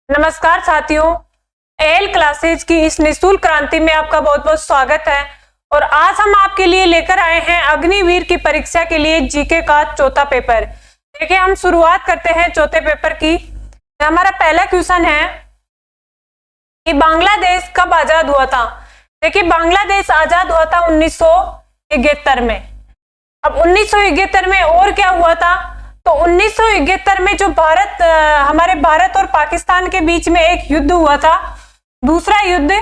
नमस्कार साथियों, L classes की इस निःशुल्क क्रांति में आपका बहुत बहुत स्वागत है। और आज हम आपके लिए लेकर आए हैं अग्निवीर की परीक्षा के लिए जीके का चौथा पेपर। देखिए, हम शुरुआत करते हैं चौथे पेपर की। हमारा पहला क्वेश्चन है कि बांग्लादेश कब आजाद हुआ था। देखिए, बांग्लादेश आजाद हुआ था 1971 में। अब 1971 में और क्या हुआ था, तो 1971 में जो हमारे भारत और पाकिस्तान के बीच में एक युद्ध हुआ था, दूसरा युद्ध,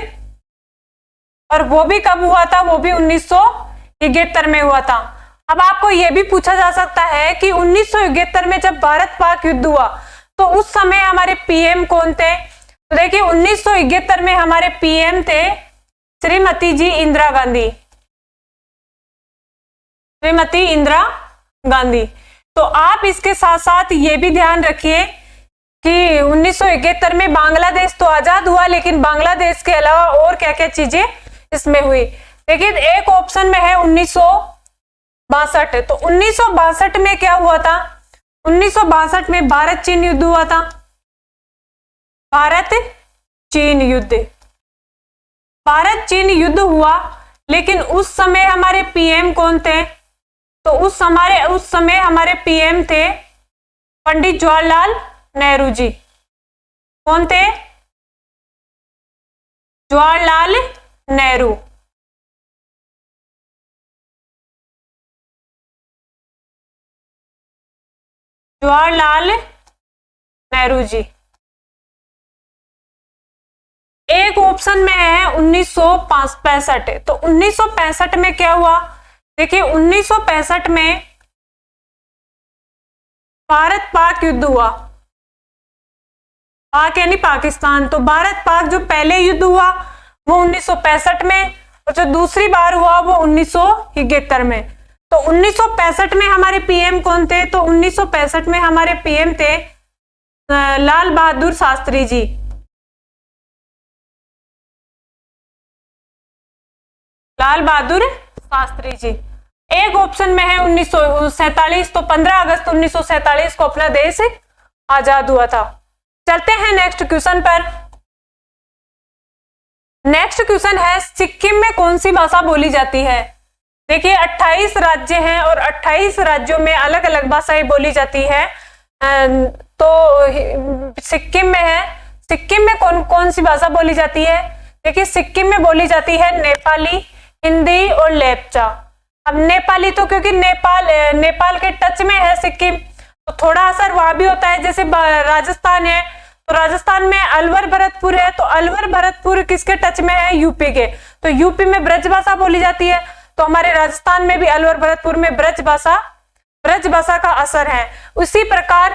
और वो भी कब हुआ था, वो भी 1971 में हुआ था। अब आपको यह भी पूछा जा सकता है कि 1971 में जब भारत पाक युद्ध हुआ तो उस समय हमारे पीएम कौन थे। तो देखिए, 1971 में हमारे पीएम थे श्रीमती जी इंदिरा गांधी, श्रीमती इंदिरा गांधी। तो आप इसके साथ साथ ये भी ध्यान रखिए कि 1971 में बांग्लादेश तो आजाद हुआ, लेकिन बांग्लादेश के अलावा और क्या क्या चीजें इसमें हुई। देखिए, एक ऑप्शन में है 1962। तो 1962 में क्या हुआ था, 1962 में भारत चीन युद्ध हुआ था, भारत चीन युद्ध। भारत चीन युद्ध हुआ, लेकिन उस समय हमारे पीएम कौन थे, तो उस समय हमारे पीएम थे पंडित जवाहरलाल नेहरू जी। कौन थे? जवाहरलाल नेहरू। जवाहरलाल नेहरू जी। एक ऑप्शन में है 1965। तो 1965 में क्या हुआ, देखिए 1965 में भारत पाक युद्ध हुआ, पाक यानी पाकिस्तान। तो भारत पाक जो पहले युद्ध हुआ वो 1965 में, और जो दूसरी बार हुआ वो 1971 में। तो 1965 में हमारे पीएम कौन थे, तो 1965 में हमारे पीएम थे लाल बहादुर शास्त्री जी। लाल बहादुर शास्त्री जी। एक ऑप्शन में है 1947। तो 15 अगस्त 1947 को अपना देश आजाद हुआ था। चलते हैं नेक्स्ट क्वेश्चन पर। नेक्स्ट क्वेश्चन है, सिक्किम में कौन सी भाषा बोली जाती है। देखिए, 28 राज्य हैं और 28 राज्यों में अलग अलग भाषाएं बोली जाती है। तो सिक्किम में है, सिक्किम में कौन कौन सी भाषा बोली जाती है। देखिए, सिक्किम में बोली जाती है नेपाली, हिंदी और लेप्चा। अब नेपाली तो क्योंकि नेपाल के टच में है सिक्किम, तो थोड़ा असर वहां भी होता है। जैसे राजस्थान है, तो राजस्थान में अलवर भरतपुर है, तो अलवर भरतपुर किसके टच में है, यूपी के। तो यूपी में ब्रज भाषा बोली जाती है, तो हमारे राजस्थान में भी अलवर भरतपुर में ब्रज भाषा का असर है। उसी प्रकार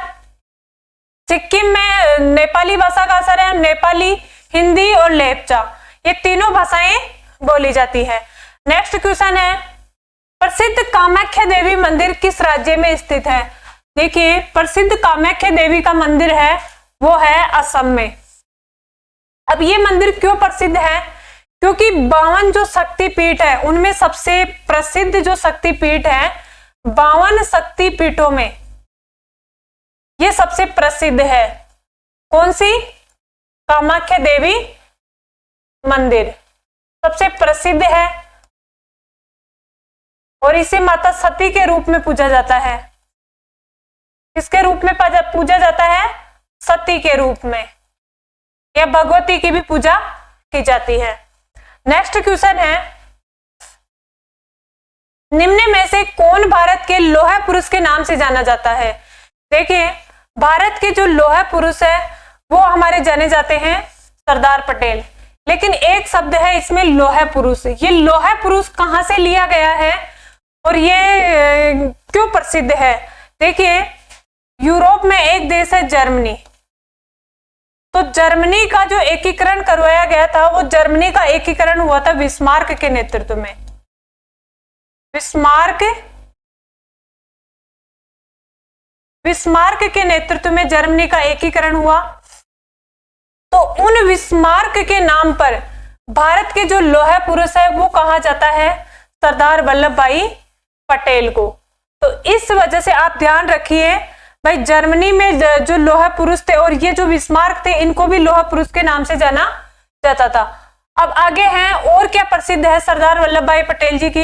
सिक्किम में नेपाली भाषा का असर है। नेपाली, हिंदी और लेप्चा, ये तीनों भाषाएं बोली जाती है। नेक्स्ट क्वेश्चन है, प्रसिद्ध कामाख्या देवी मंदिर किस राज्य में स्थित है। देखिए, प्रसिद्ध कामाख्या देवी का मंदिर है वो है असम में। अब ये मंदिर क्यों प्रसिद्ध है, क्योंकि 52 जो शक्तिपीठ है उनमें सबसे प्रसिद्ध जो शक्तिपीठ है, 52 शक्तिपीठों में ये सबसे प्रसिद्ध है। कौन सी? कामाख्या देवी मंदिर सबसे प्रसिद्ध है, और इसे माता सती के रूप में पूजा जाता है। किसके रूप में पूजा जाता है? सती के रूप में, या भगवती की भी पूजा की जाती है। नेक्स्ट क्वेश्चन है, निम्न में से कौन भारत के लौह पुरुष के नाम से जाना जाता है। देखिए, भारत के जो लौह पुरुष है वो हमारे जाने जाते हैं सरदार पटेल, लेकिन एक शब्द है इसमें लौह पुरुष। ये लौह पुरुष कहां से लिया गया है और ये क्यों प्रसिद्ध है। देखिए, यूरोप में एक देश है जर्मनी, तो जर्मनी का जो एकीकरण करवाया गया था, वो जर्मनी का एकीकरण हुआ था बिस्मार्क के नेतृत्व में। बिस्मार्क के नेतृत्व में जर्मनी का एकीकरण हुआ। तो उन बिस्मार्क के नाम पर भारत के जो लौह पुरुष है वो कहा जाता है सरदार वल्लभ भाई पटेल को। तो इस वजह से आप ध्यान रखिए, भाई जर्मनी में जो लौह पुरुष थे और ये जो बिस्मार्क थे इनको भी लौह पुरुष के नाम से जाना जाता था। अब आगे हैं और क्या प्रसिद्ध है सरदार वल्लभ भाई पटेल जी की।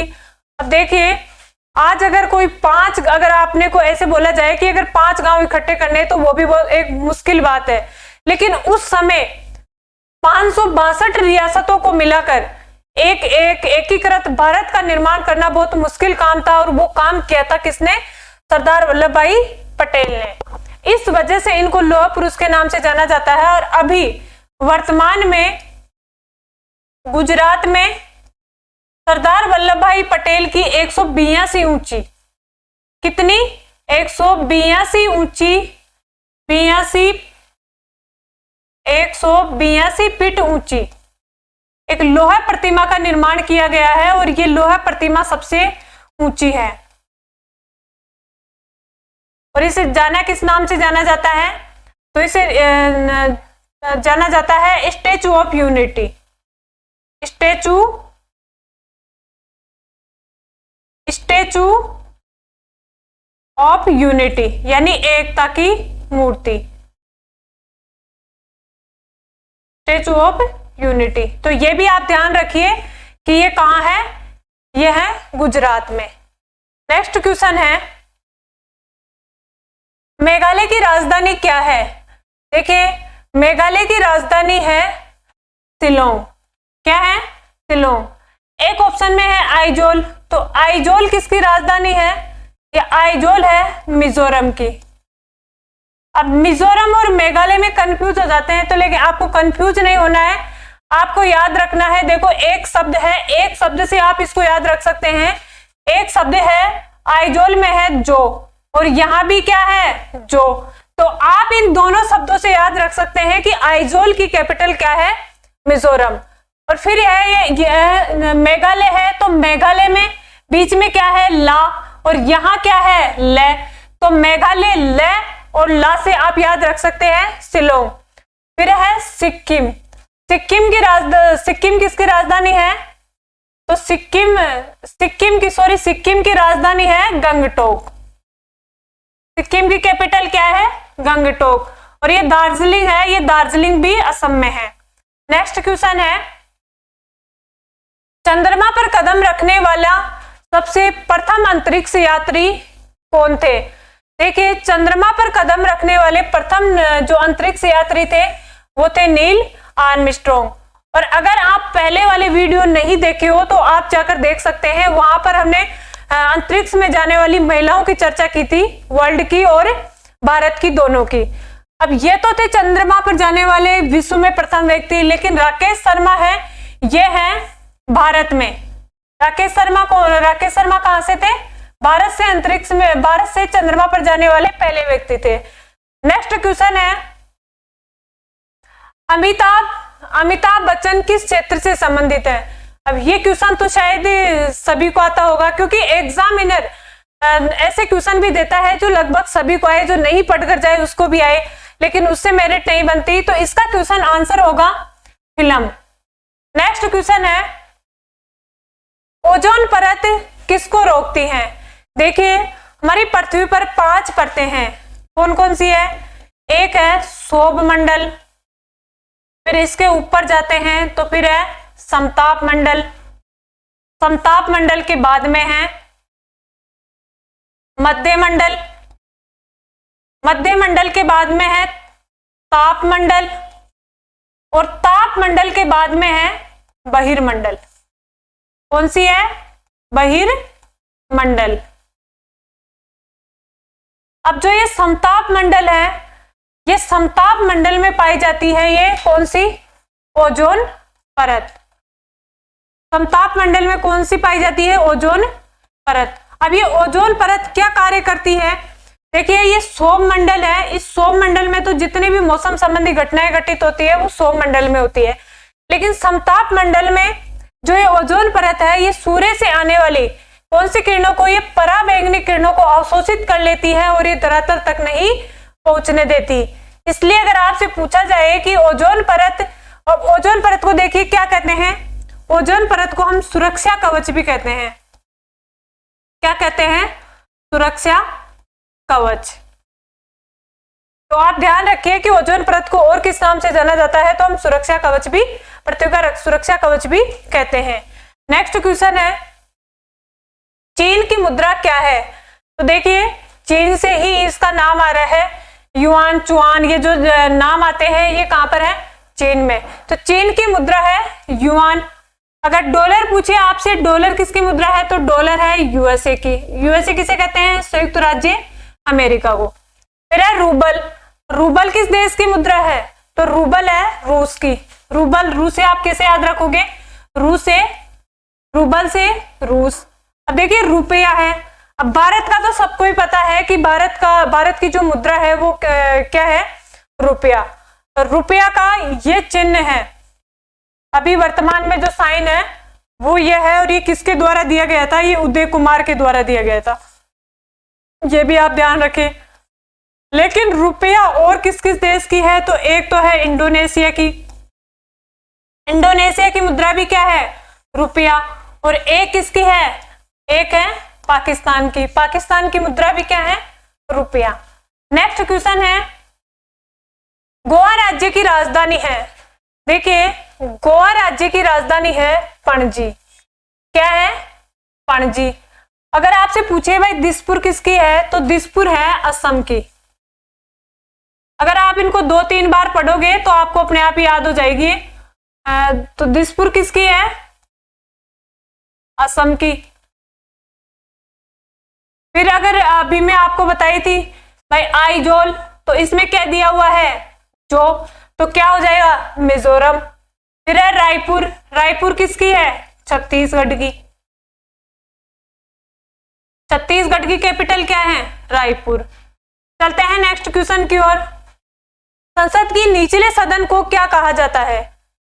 अब देखिए आज अगर आपने को ऐसे बोला जाए कि अगर 5 गांव इकट्ठे करने तो वो भी बहुत एक मुश्किल बात है, लेकिन उस समय 562 रियासतों को मिलाकर एक एकीकृत भारत का निर्माण करना बहुत मुश्किल काम था, और वो काम किया था किसने? सरदार वल्लभ भाई पटेल ने। इस वजह से इनको लौह पुरुष के नाम से जाना जाता है। और अभी वर्तमान में गुजरात में सरदार वल्लभ भाई पटेल की 182 ऊंची, कितनी? 182 ऊंची, 182 फीट ऊंची एक लोहा प्रतिमा का निर्माण किया गया है, और ये लोहा प्रतिमा सबसे ऊंची है। और इसे किस नाम से जाना जाता है? तो इसे जाना जाता है statue of unity. Statue of unity यानी एकता की मूर्ति, स्टैचू ऑफ यूनिटी। तो ये भी आप ध्यान रखिए कि ये कहां है? ये है गुजरात में। नेक्स्ट क्वेश्चन है मेघालय की राजधानी क्या है? देखिए मेघालय की राजधानी है शिलोंग। क्या है? शिलोंग। एक ऑप्शन में है आइजोल, तो आइजोल किसकी राजधानी है? ये आइजोल है मिजोरम की। अब मिजोरम और मेघालय में कंफ्यूज हो जाते हैं, तो लेकिन आपको कंफ्यूज नहीं होना है, आपको याद रखना है। देखो एक शब्द है, एक शब्द से आप इसको याद रख सकते हैं। एक शब्द है आइजोल में है जो, और यहां भी क्या है? जो। तो आप इन दोनों शब्दों से याद रख सकते हैं कि आइजोल की कैपिटल क्या है? मिजोरम। और फिर ये मेघालय है, तो मेघालय में बीच में क्या है? ला, और यहां क्या है? ले। तो मेघालय ले और ला से आप याद रख सकते हैं शिलोंग। फिर है सिक्किम। सिक्किम किसकी राजधानी है? तो सिक्किम की राजधानी है गंगटोक। सिक्किम की कैपिटल क्या है? गंगटोक। और ये दार्जिलिंग है, ये दार्जिलिंग भी असम में है। नेक्स्ट क्वेश्चन है चंद्रमा पर कदम रखने वाला सबसे प्रथम अंतरिक्ष यात्री कौन थे? देखिए चंद्रमा पर कदम रखने वाले प्रथम जो अंतरिक्ष यात्री थे वो थे नील आर्मस्ट्रॉन्ग। और अगर आप पहले वाले वीडियो नहीं देखे हो तो आप जाकर देख सकते हैं, वहां पर हमने अंतरिक्ष में जाने वाली महिलाओं की चर्चा की थी, वर्ल्ड की और भारत की दोनों की। अब ये तो थे चंद्रमा पर जाने वाले विश्व में प्रथम व्यक्ति, लेकिन राकेश शर्मा है, ये है भारत में। राकेश शर्मा कहां से थे? भारत से चंद्रमा पर जाने वाले पहले व्यक्ति थे। नेक्स्ट क्वेश्चन है अमिताभ बच्चन किस क्षेत्र से संबंधित है? अब ये क्वेश्चन तो शायद सभी को आता होगा, क्योंकि एग्जामिनर ऐसे क्वेश्चन भी देता है जो लगभग सभी को आए, जो नहीं पढ़कर जाए उसको भी आए, लेकिन उससे मेरिट नहीं बनती। तो इसका क्वेश्चन आंसर होगा फिल्म। नेक्स्ट क्वेश्चन है ओजोन परत किसको रोकती है? देखिए हमारी पृथ्वी पर 5 परतें हैं, कौन कौन सी है? एक है सौभ मंडल, फिर इसके ऊपर जाते हैं तो फिर है समताप मंडल, समताप मंडल के बाद में है मध्य मंडल, मध्य मंडल के बाद में है ताप मंडल, और ताप मंडल के बाद में है बहिर्मंडल। कौन सी है? बहिर्मंडल। अब जो ये समताप मंडल है, ये समताप मंडल में पाई जाती है ये कौन सी? ओजोन परत। समताप मंडल में कौन सी पाई जाती है? ओजोन परत। अब ये ओजोन परत क्या कार्य करती है? देखिए ये सौभ मंडल है, इस सौभ मंडल में तो जितनी भी मौसम संबंधी घटनाएं घटित होती है वो सौभ मंडल में होती है, लेकिन समताप मंडल में जो ये ओजोन परत है ये सूर्य से आने वाली कौन सी किरणों को, ये पराबैंगनी किरणों को अवशोषित कर लेती है और ये धरातल तक नहीं पहुंचने देती। इसलिए अगर आपसे पूछा जाए कि ओजोन परत, और ओजोन परत को देखिए क्या कहते हैं? ओजोन परत को हम सुरक्षा कवच भी कहते हैं। क्या कहते हैं? सुरक्षा कवच। तो आप ध्यान रखिए कि ओजोन परत को और किस नाम से जाना जाता है, तो हम सुरक्षा कवच भी, पृथ्वी का सुरक्षा कवच भी कहते हैं। नेक्स्ट क्वेश्चन है, चीन की मुद्रा क्या है? तो देखिए चीन से ही इसका नाम आ रहा है, युआन, चुआन, ये जो नाम आते हैं ये कहां पर है? चीन में। तो चीन की मुद्रा है युआन। अगर डॉलर पूछे आपसे, डॉलर किसकी मुद्रा है? तो डॉलर है यूएसए की। यूएसए किसे कहते हैं? संयुक्त राज्य अमेरिका को। फिर है रूबल। रूबल किस देश की मुद्रा है? तो रूबल है रूस की। रूबल, रूस से आप कैसे याद रखोगे? रूस से, रूबल से रूस। अब देखिए रुपया है। अब भारत का तो सबको ही पता है कि भारत की जो मुद्रा है वो क्या है? रुपया। तो रुपया का ये चिन्ह है, अभी वर्तमान में जो साइन है वो ये है, और ये किसके द्वारा दिया गया था? ये उदय कुमार के द्वारा दिया गया था, ये भी आप ध्यान रखें। लेकिन रुपया और किस किस देश की है? तो एक तो है इंडोनेशिया की। इंडोनेशिया की मुद्रा भी क्या है? रुपया। और एक किसकी है? एक है पाकिस्तान की। पाकिस्तान की मुद्रा भी क्या है? रुपया। नेक्स्ट क्वेश्चन है, गोवा राज्य की राजधानी है। देखिए गोवा राज्य की राजधानी है पणजी। क्या है? पणजी। अगर आपसे पूछे भाई दिसपुर किसकी है? तो दिसपुर है असम की। अगर आप इनको 2-3 बार पढ़ोगे तो आपको अपने आप ही याद हो जाएगी। तो दिसपुर किसकी है? असम की। फिर अगर अभी मैं आपको बताई थी भाई आइजोल, तो इसमें क्या दिया हुआ है? जो, तो क्या हो जाएगा? मिजोरम। फिर है रायपुर। रायपुर किसकी है? छत्तीसगढ़ की। छत्तीसगढ़ की कैपिटल क्या है? रायपुर। चलते हैं नेक्स्ट क्वेश्चन की ओर। संसद की निचले सदन को क्या कहा जाता है?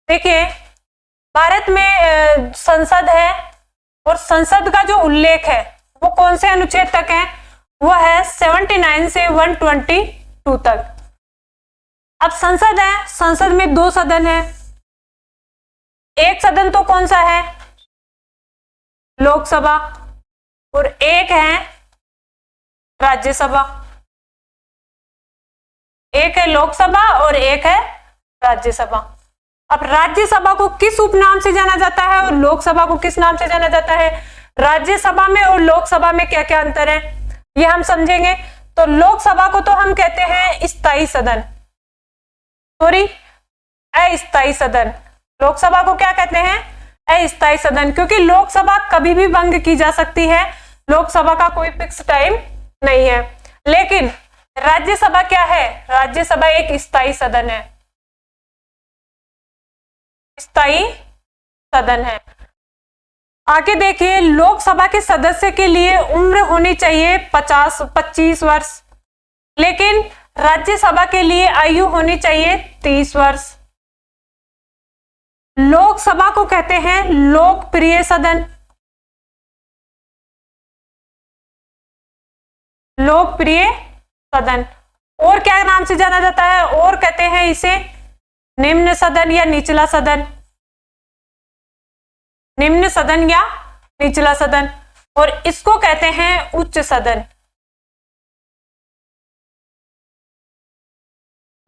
देखिए भारत में संसद है, और संसद का जो उल्लेख है वो कौन से अनुच्छेद तक है? वो है 79 से 122 तक। अब संसद है, संसद में 2 सदन है। एक सदन तो कौन सा है? लोकसभा, और एक है राज्यसभा। एक है लोकसभा और एक है राज्यसभा। अब राज्यसभा को किस उपनाम से जाना जाता है और लोकसभा को किस नाम से जाना जाता है? राज्यसभा में और लोकसभा में क्या क्या अंतर है ये हम समझेंगे। तो लोकसभा को तो हम कहते हैं स्थायी सदन, सॉरी अस्थायी सदन। लोकसभा को क्या कहते हैं? अस्थायी सदन, क्योंकि लोकसभा कभी भी भंग की जा सकती है, लोकसभा का कोई फिक्स टाइम नहीं है। लेकिन राज्यसभा क्या है? राज्यसभा एक स्थायी सदन है, स्थायी सदन है। आगे देखिए, लोकसभा के सदस्य के लिए उम्र होनी चाहिए 25 वर्ष, लेकिन राज्यसभा के लिए आयु होनी चाहिए 30 वर्ष। लोकसभा को कहते हैं लोकप्रिय सदन, लोकप्रिय सदन। और क्या नाम से जाना जाता है? और कहते हैं इसे निम्न सदन या निचला सदन, निम्न सदन या निचला सदन। और इसको कहते हैं उच्च सदन।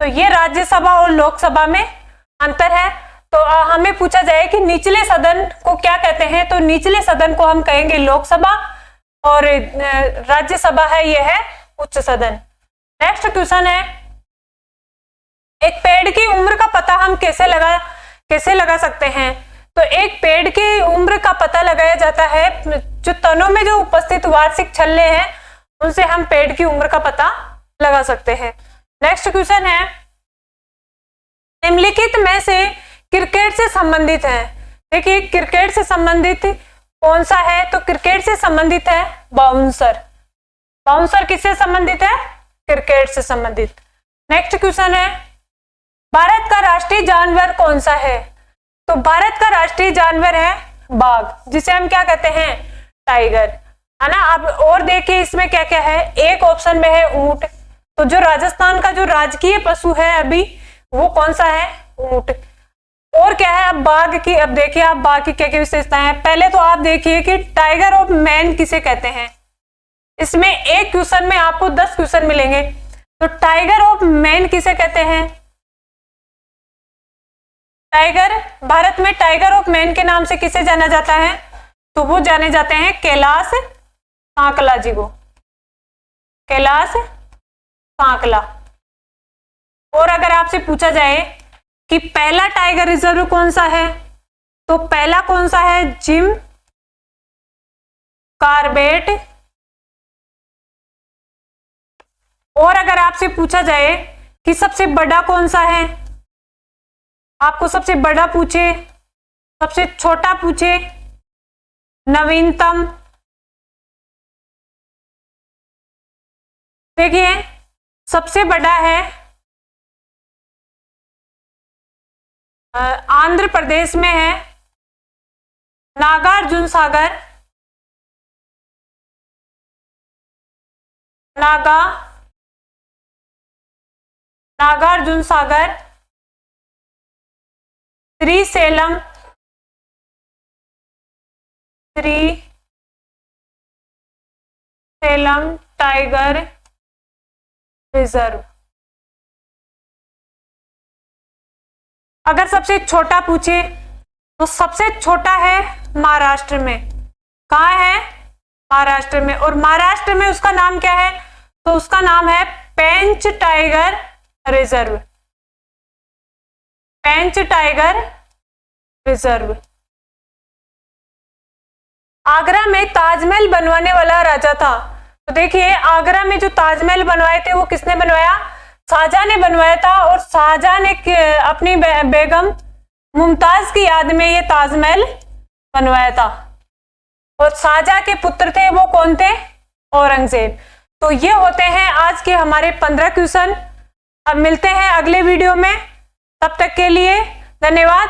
तो ये राज्यसभा और लोकसभा में अंतर है। तो हमें पूछा जाए कि निचले सदन को क्या कहते हैं, तो निचले सदन को हम कहेंगे लोकसभा, और राज्यसभा है ये है उच्च सदन। नेक्स्ट क्वेश्चन है, एक पेड़ की उम्र का पता हम कैसे लगा सकते हैं? तो एक पेड़ की उम्र का पता लगाया जाता है, जो तनों में जो उपस्थित वार्षिक छल्ले हैं उनसे हम पेड़ की उम्र का पता लगा सकते हैं। नेक्स्ट क्वेश्चन है, निम्नलिखित में से क्रिकेट से संबंधित है। देखिए क्रिकेट से संबंधित कौन सा है? तो क्रिकेट से संबंधित है बाउंसर। बाउंसर किससे संबंधित है? क्रिकेट से संबंधित। नेक्स्ट क्वेश्चन है, भारत का राष्ट्रीय जानवर कौन सा है? तो भारत का राष्ट्रीय जानवर है बाघ, जिसे हम क्या कहते हैं? टाइगर, है ना। अब और देखिए इसमें क्या क्या है। एक ऑप्शन में है ऊंट। तो जो राजस्थान का जो राजकीय पशु है अभी वो कौन सा है? ऊंट। और क्या है अब बाघ की? अब देखिए आप बाघ की क्या क्या विशेषताएं हैं। पहले तो आप देखिए कि टाइगर ऑफ मैन किसे कहते हैं। इसमें एक क्वेश्चन में आपको 10 क्वेश्चन मिलेंगे। तो टाइगर ऑफ मैन किसे कहते हैं? टाइगर, भारत में टाइगर ऑफ मैन के नाम से किसे जाना जाता है? तो वो जाने जाते हैं कैलाश सांकला जी को, कैलाश सांकला। और अगर आपसे पूछा जाए कि पहला टाइगर रिजर्व कौन सा है, तो पहला कौन सा है? Jim Corbett. और अगर आपसे पूछा जाए कि सबसे बड़ा कौन सा है, आपको सबसे बड़ा पूछे, सबसे छोटा पूछे, नवीनतम, देखिए सबसे बड़ा है आंध्र प्रदेश में है नागार्जुन सागर, नागार्जुन सागर, श्रीशैलम टाइगर रिजर्व। अगर सबसे छोटा पूछे तो सबसे छोटा है महाराष्ट्र में। कहाँ है? महाराष्ट्र में। और महाराष्ट्र में उसका नाम क्या है? तो उसका नाम है पेंच टाइगर रिजर्व, पेंच टाइगर रिजर्व। आगरा में ताजमहल बनवाने वाला राजा था। तो देखिए आगरा में जो ताजमहल बनवाए थे वो किसने बनवाया? शाहजहां ने बनवाया था। और शाहजहां ने अपनी बेगम मुमताज की याद में ये ताजमहल बनवाया था। और शाहजहां के पुत्र थे वो कौन थे? औरंगजेब। तो ये होते हैं आज के हमारे 15 क्वेश्चन। अब मिलते हैं अगले वीडियो में, तब तक के लिए धन्यवाद।